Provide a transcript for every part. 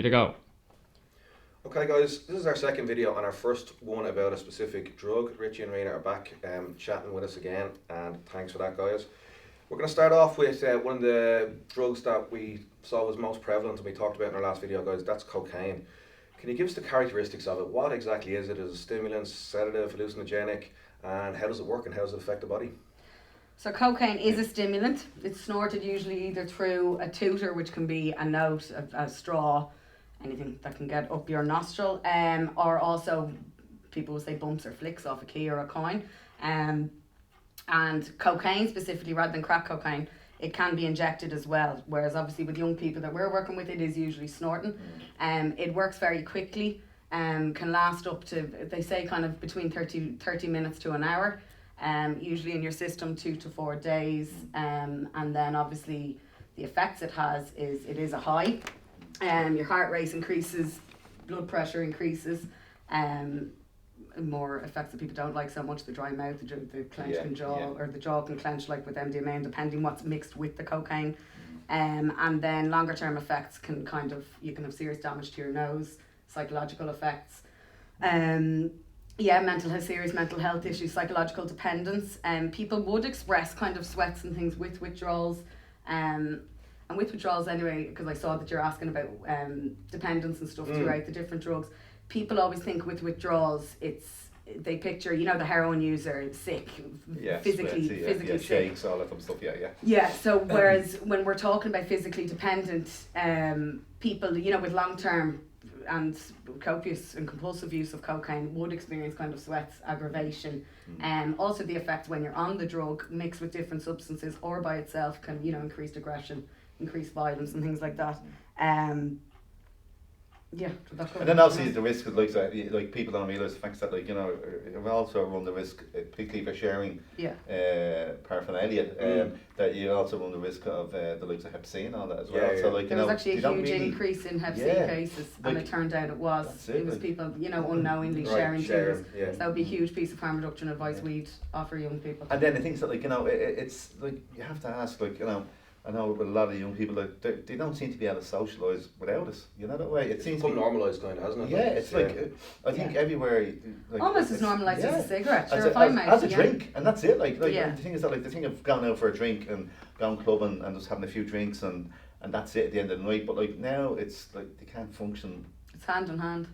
To go. Okay guys, this is our second video and our first one about a specific drug. Richie and Raina are back chatting with us again, and thanks for that guys. We're going to start off with one of the drugs that we saw was most prevalent and we talked about in our last video guys, that's cocaine. Can you give us the characteristics of it? What exactly is it? Is it a stimulant, sedative, hallucinogenic, and how does it work and how does it affect the body? So cocaine is a stimulant. It's snorted usually either through a tutor, which can be a note, a straw, anything that can get up your nostril, or also people will say bumps or flicks off a key or a coin. And cocaine specifically, rather than crack cocaine, it can be injected as well. Whereas obviously with young people that we're working with, it is usually snorting. It works very quickly, can last up to, they say kind of between 30 minutes to an hour. Usually in your system 2 to 4 days, and then obviously the effects it has is it is a high. Your heart rate increases, blood pressure increases, more effects that people don't like so much, the dry mouth, the clenched jaw, or the jaw can clench like with MDMA, and depending what's mixed with the cocaine. And then longer term effects can you can have serious damage to your nose, psychological effects. Serious mental health issues, psychological dependence. People would express kind of sweats and things with withdrawals. And with withdrawals anyway, because I saw that you're asking about dependence and stuff throughout the different drugs. People always think with withdrawals, they picture, the heroin user sick, physically sick. Shakes, all that type of stuff, Yeah, so whereas when we're talking about physically dependent people, with long-term and copious and compulsive use of cocaine would experience kind of sweats, aggravation, and also the effects when you're on the drug mixed with different substances or by itself can increased aggression, increased violence and things like that. And then obviously the risk of like people don't realise the fact that you also run the risk, particularly for sharing paraphernalia, that you also run the risk of the likes of Hep C and all that as well. So there was actually a huge increase in Hep C cases, and it turned out it was people unknowingly sharing things. So that would be a huge piece of harm reduction advice we'd offer young people. And then the things that it's like you have to ask I know with a lot of young people they don't seem to be able to socialise without us. That way it seems normalised kind of, hasn't it? Yeah, it's I think everywhere almost as normalised as a cigarette. As a drink, and that's it. The thing is that the thing of going out for a drink and going clubbing and just having a few drinks and that's it at the end of the night. But now it's they can't function. It's hand in hand.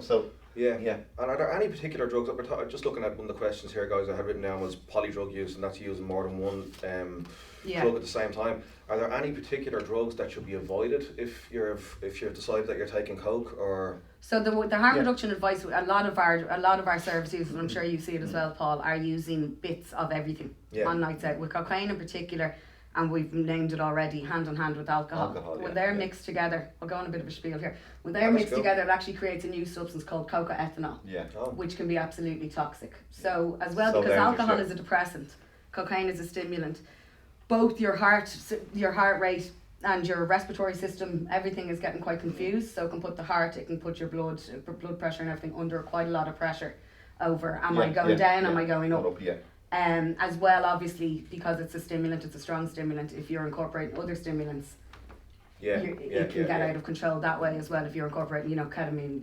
So. Yeah. And are there any particular drugs that we're just looking at? One of the questions here, guys, I had written down was polydrug use, and that's using more than one drug at the same time. Are there any particular drugs that should be avoided if you've decided that you're taking coke or? So the harm reduction advice, a lot of our service users, and I'm sure you see it as well, Paul, are using bits of everything on nights out. With cocaine in particular, and we've named it already, hand in hand with alcohol. When they're mixed together, I'll go on a bit of a spiel here. When they're mixed together, it actually creates a new substance called cocaethanol, which can be absolutely toxic. So as well, because alcohol is a depressant, cocaine is a stimulant. Both your heart rate and your respiratory system, everything is getting quite confused. So it can put the heart, it can put your blood pressure and everything under quite a lot of pressure over. Am I going down? Am I going up? As well, obviously, because it's a stimulant, it's a strong stimulant. If you're incorporating other stimulants, it can get out of control that way as well. If you're incorporating, ketamine,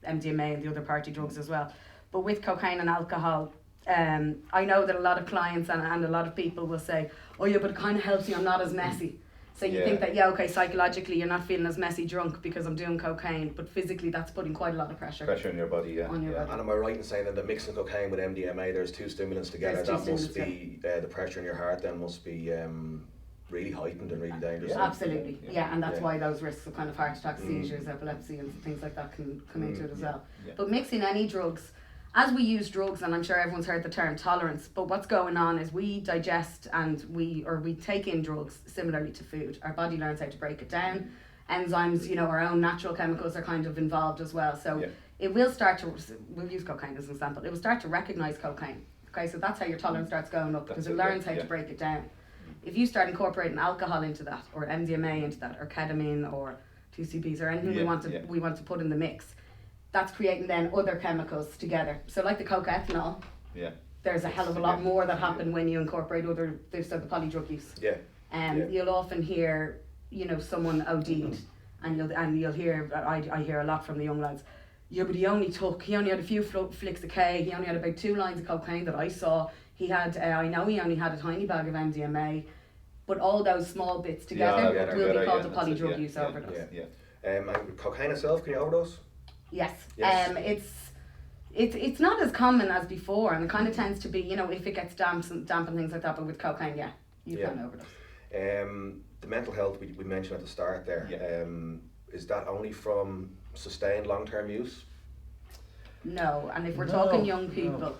MDMA, and the other party drugs as well. But with cocaine and alcohol, I know that a lot of clients and a lot of people will say, "Oh yeah, but it kind of helps me. I'm not as messy." So you think that psychologically you're not feeling as messy drunk because I'm doing cocaine, but physically that's putting quite a lot of pressure on your body, on your body. And am I right in saying that mixing cocaine with MDMA, there's two stimulants together, that must be the pressure in your heart then must be really heightened and really dangerous? Absolutely, and that's why those risks of kind of heart attacks, seizures, epilepsy and things like that can come into it as well. But mixing any drugs, as we use drugs, and I'm sure everyone's heard the term tolerance, but what's going on is we digest and we take in drugs similarly to food. Our body learns how to break it down. Enzymes, our own natural chemicals are kind of involved as well. So it will we'll use cocaine as an example, it will start to recognise cocaine. Okay, so that's how your tolerance starts going up, because it learns how to break it down. If you start incorporating alcohol into that, or MDMA into that, or ketamine, or TCPs, or anything we want to put in the mix, that's creating then other chemicals together. So like the cocaethanol, there's a hell of a lot more that happen when you incorporate the polydrug use. You'll often hear, someone OD'd and you'll hear, I hear a lot from the young lads, yeah, but he only had a few flicks of K, he only had about 2 lines of cocaine that I saw, he had, I know he only had a tiny bag of MDMA, but all those small bits together will be called a polydrug use overdose. And cocaine itself, can you overdose? Yes. It's not as common as before, and it kind of tends to be, you know, if it gets damp and things like that, but with cocaine, you can overdose. The mental health we mentioned at the start there, is that only from sustained long-term use? No, and if we're talking young people,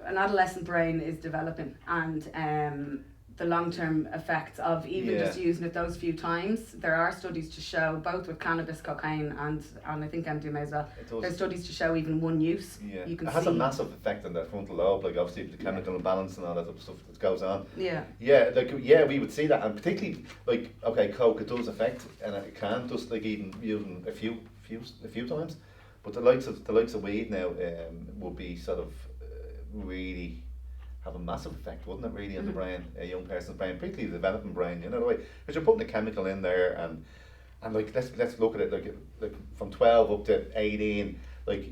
an adolescent brain is developing, and the long-term effects of even just using it those few times, there are studies to show, both with cannabis, cocaine, and I think MDMA as well, there's studies to show even one use. You can it has a massive effect on the frontal lobe, like obviously the chemical imbalance and all that type of stuff that goes on. We would see that, and particularly like, okay, coke, it does affect, and it can just like even using a few times, but the likes of weed now would be sort of really have a massive effect, wouldn't it, really, on the brain, a young person's brain, particularly the developing brain, you know, the way, because you're putting a chemical in there, and like let's look at it like from 12 up to 18, like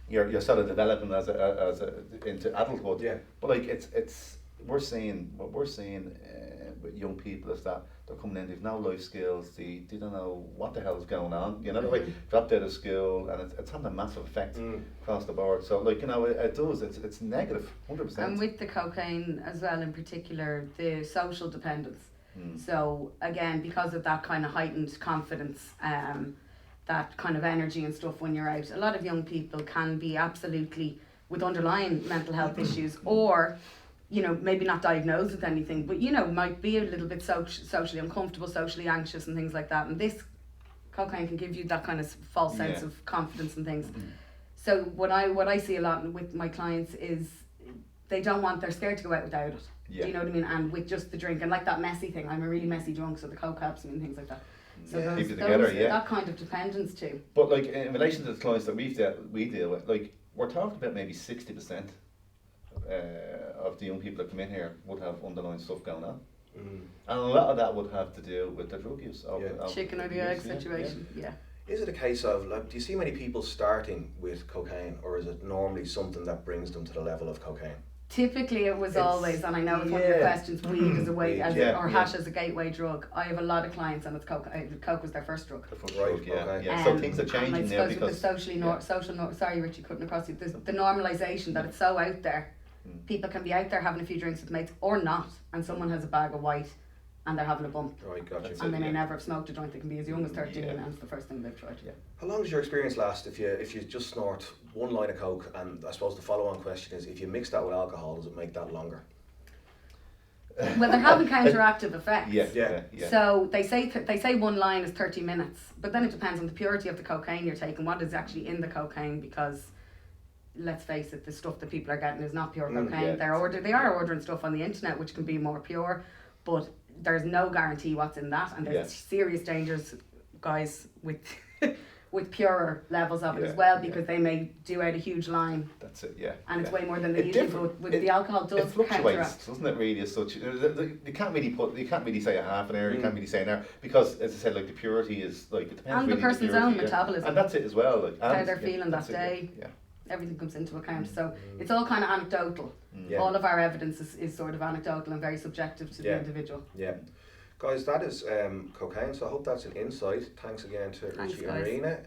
you're sort of developing as a into adulthood. But like it's we're seeing with young people is that they're coming in, they've no life skills, they don't know what the hell is going on, you know, the way dropped out of school, and it's having a massive effect across the board. So like, you know, it does, it's negative, 100%. And with the cocaine as well in particular, the social dependence. So again, because of that kind of heightened confidence, that kind of energy and stuff when you're out, a lot of young people can be absolutely with underlying mental health issues, or you know, maybe not diagnosed with anything, but you know, might be a little bit socially uncomfortable, socially anxious and things like that. And this cocaine can give you that kind of false sense of confidence and things. So what I see a lot with my clients is they're scared to go out without it. Do you know what I mean? And with just the drink, and like that messy thing, I'm a really messy drunk, so the coke helps me and things like that. So that kind of dependence too. But like in relation to the clients that we deal with, like we're talking about maybe 60% of the young people that come in here would have underlying stuff going on, and a lot of that would have to do with the drug use. Chicken or the egg situation. Is it a case of, like, do you see many people starting with cocaine, or is it normally something that brings them to the level of cocaine? Typically it was always, and I know it's one of your questions, weed as a way, or hash as a gateway drug. I have a lot of clients and it's coke was their first drug. So things are changing now because sorry Richie, cutting across you, the normalisation that it's so out there. People can be out there having a few drinks with mates or not, and someone has a bag of white and they're having a bump. And they may never have smoked a joint. They can be as young as 13 and it's the first thing they've tried. How long does your experience last if you just snort one line of coke? And I suppose the follow-on question is, if you mix that with alcohol, does it make that longer? Well, they're having counteractive effects. So they say one line is 30 minutes, but then it depends on the purity of the cocaine you're taking, what is actually in the cocaine, because let's face it, the stuff that people are getting is not pure cocaine. They are ordering stuff on the internet which can be more pure, but there's no guarantee what's in that, and there's serious dangers, guys, with with purer levels of it as well, because they may do out a huge line. That's it, and it's way more than they usually do. With the alcohol, does fluctuates, doesn't it? Really, as such, you can't really say a half an hour. You can't really say an hour, because, as I said, like the purity is like it depends. And the person's own metabolism, and that's it as well. Like how they're feeling that day. Everything comes into account, so it's all kind of anecdotal. All of our evidence is sort of anecdotal and very subjective to the individual. Guys, that is cocaine, so I hope that's an insight. Thanks again to Richie and Rena.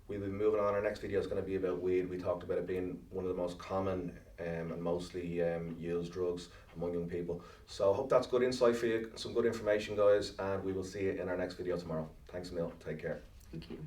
We'll be moving on. Our next video is going to be about weed. We talked about it being one of the most common and mostly used drugs among young people. So I hope that's good insight for you, some good information, guys, and we will see you in our next video tomorrow. Thanks a mil. Take care. Thank you.